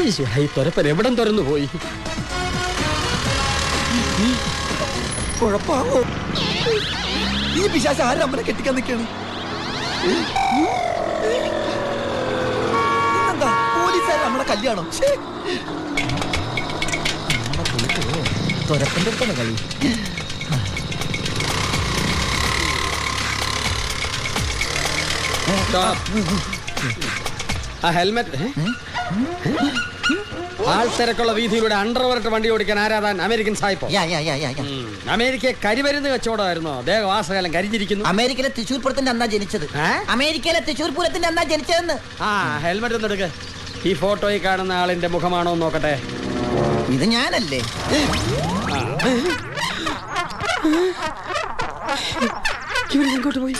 ഈ തൊരപ്പൻ എവിടം തുറന്നു പോയി? കുഴപ്പമാവോ? ഈ പിശാച് ആരും അമ്മനെ കെട്ടിക്കാൻ നിൽക്കാണ്. ഇന്നെന്താ പോലീസുകാർ നമ്മളെ കല്യാണം? തൊരപ്പന്റെ അടുത്താണ് കളി. ഹെൽമെറ്റ്. ആൾത്തിരക്കുള്ള വീതിയിലൂടെ അണ്ടർവെയർ വണ്ടി ഓടിക്കാൻ ആരാധാൻ അമേരിക്കൻ സായിപ്പോ? അമേരിക്കയെ കരിമരുന്ന് കച്ചവടമായിരുന്നോ? ദേഹവാസകാലം കരിഞ്ഞിരിക്കുന്നു. അമേരിക്കയിലെ തൃശ്ശൂർ പൂരത്തിന്റെ അന്നാ ജനിച്ചത്. അമേരിക്കയിലെ തൃശ്ശൂർ പൂരത്തിന്റെ അന്നാ ജനിച്ചതെന്ന്. ഹെൽമെറ്റ് ഒന്ന് എടുക്ക്. ഈ ഫോട്ടോയിൽ കാണുന്ന ആളിന്റെ മുഖമാണോ നോക്കട്ടെ. ഇത് ഞാനല്ലേ? ഇങ്ങോട്ട് പോയി.